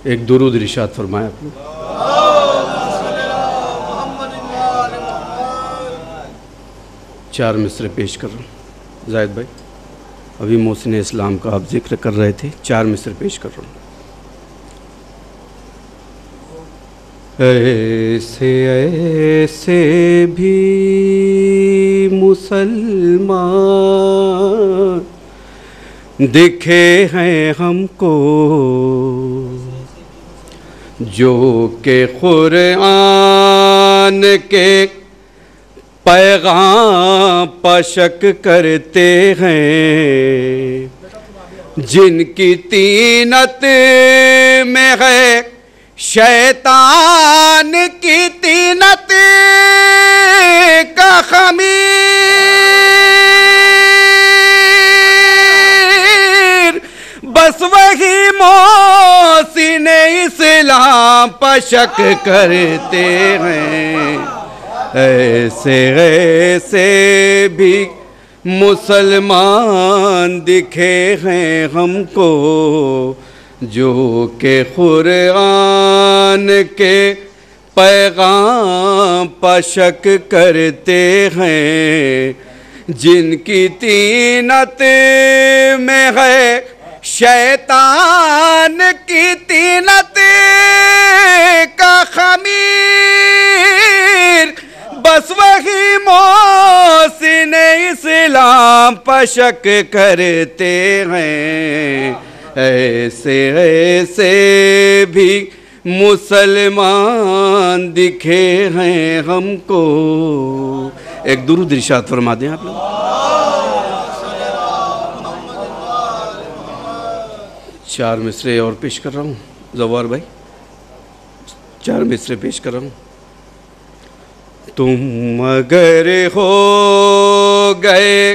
एक दुरूद इरशाद फरमाया आपने। चार मिसरे पेश कर रहा हूँ। जायद भाई, अभी मोहसिन इस्लाम का आप जिक्र कर रहे थे, चार मिसरे पेश कर रहा हूँ। ऐसे ऐसे भी मुसलमान दिखे हैं हमको, जो के कुरान के पैगाम पर शक करते हैं, जिनकी तीनत में है शैतान की तीनत का खमीर, बस वही मोहसिन इस्लाम पर शक करते हैं। ऐसे ऐसे भी मुसलमान दिखे हैं हमको, जो के कुरान के पैगाम पर शक करते हैं, जिनकी तीनत में है शैतान की तीनत का खमीर, बस वही मोहसिन इस्लाम पर शक करते हैं। ऐसे ऐसे भी मुसलमान दिखे हैं हमको। एक दुरूद इरशाद फरमा दें आप लोग। चार मिसरे और पेश कर रहा हूँ जवार भाई, चार मिसरे पेश कर रहा हूँ। तुम अगर हो गए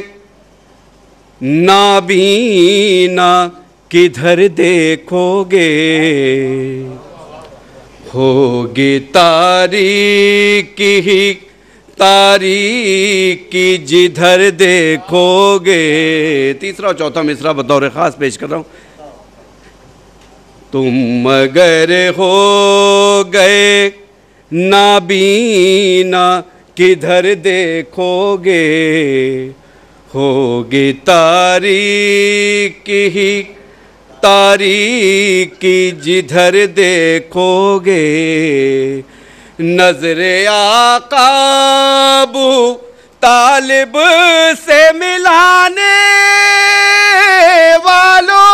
नाबीना किधर देखोगे, होगी तारीकी ही तारीकी जिधर देखोगे। तीसरा और चौथा मिसरा बतौर ख़ास पेश कर रहा हूँ। तुम अगर हो गए नाबीना किधर देखोगे, होगी तारीकी ही तारीकी जिधर देखोगे। नजरे आकाबू तालिब से मिलाने वालों,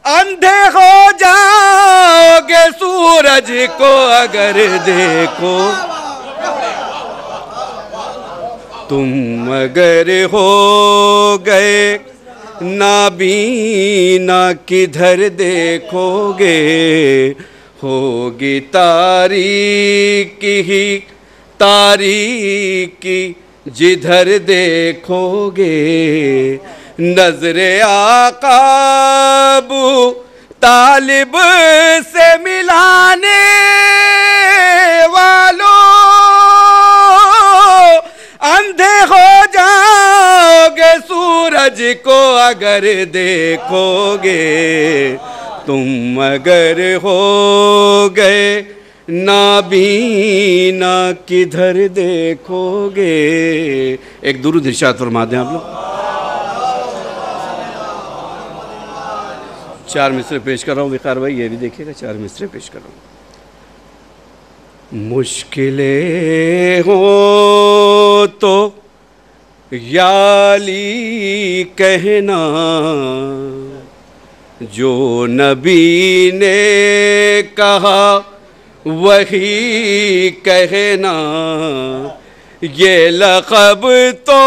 अंधे हो जाओगे सूरज को अगर देखो। तुम अगर हो गए नाबीना किधर देखोगे, होगी तारीकी ही तारीकी जिधर देखोगे। नजरे आकाबू तालिब से मिलाने वालों, अंधे हो जाओगे सूरज को अगर देखोगे। तुम अगर हो गए नाबीना किधर देखोगे। एक दुरूद इरशाद फरमा दें आप लोग। चार मिसरे पेश कर रहा हूँ विकार भाई, ये भी देखिएगा। चार मिसरे पेश कर रहा हूँ। मुश्किलें हो तो याली कहना, जो नबी ने कहा वही कहना। ये लक़ब तो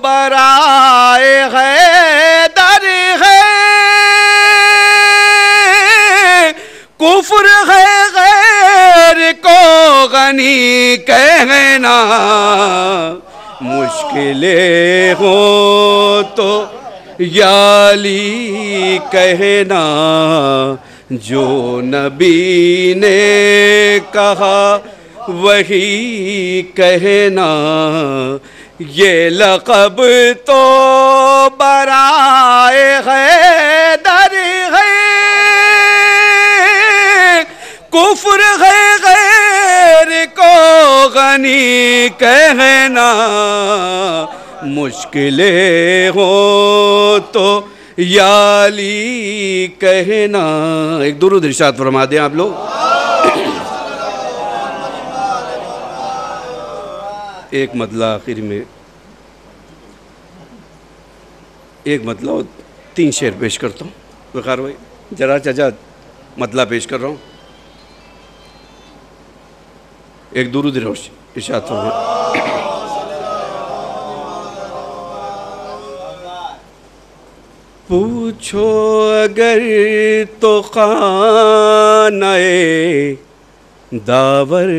बराए हैदर है, कुफ्र है गैर को गनी कहना। मुश्किलें हो तो याली कहना, जो नबी ने कहा वही कहना। ये लक़ब तो बराए हैदर है, यानी कहना, मुश्किलें हो तो याली कहना। एक दुरूद इरशाद फरमा दें आप लोग। एक मतला आखिर में, एक मतला और 3 शेर पेश करता हूँ। वक़ार भाई जरा चाचा मतला पेश कर रहा हूँ। एक दुरूद इरशाद फरमा। पूछो अगर तो खानाए दावर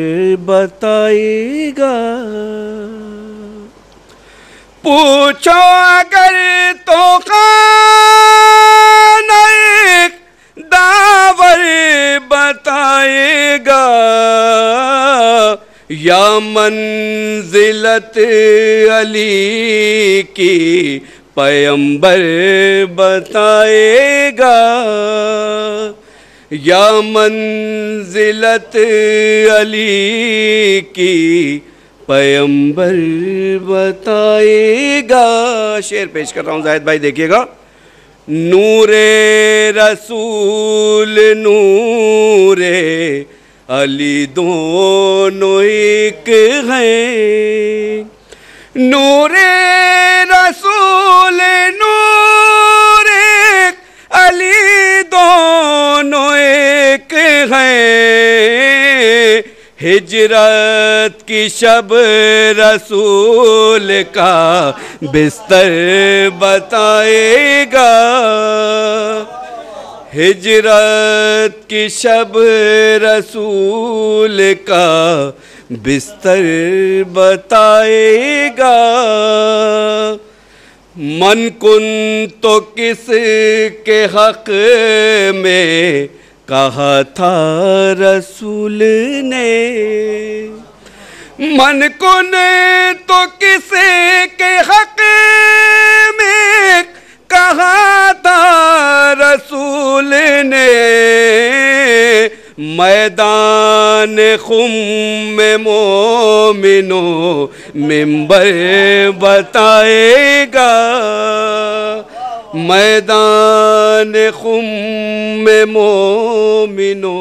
बताएगा, पूछो अगर तो खानाए दावर बताएगा, या मंजिलत अली की पैगंबर बताएगा, या मंजिलत अली की पैगंबर बताएगा। शेर पेश कर रहा हूँ जाहिद भाई, देखिएगा। नूरे रसूल नूरे अली दोनों एक हैं, नूरे रसूल नूरे अली दोनों एक हैं। हिजरत की शब रसूल का बिस्तर बताएगा, हिजरत की शब रसूल का बिस्तर बताएगा। मन कुन तो किस के हक में कहा था रसूल ने, मन कुन तो किस के हक में कहा था रसूल ने। मैदान खुम में मोमिनो मिंबर बताएगा, मैदान खुम में मोमिनो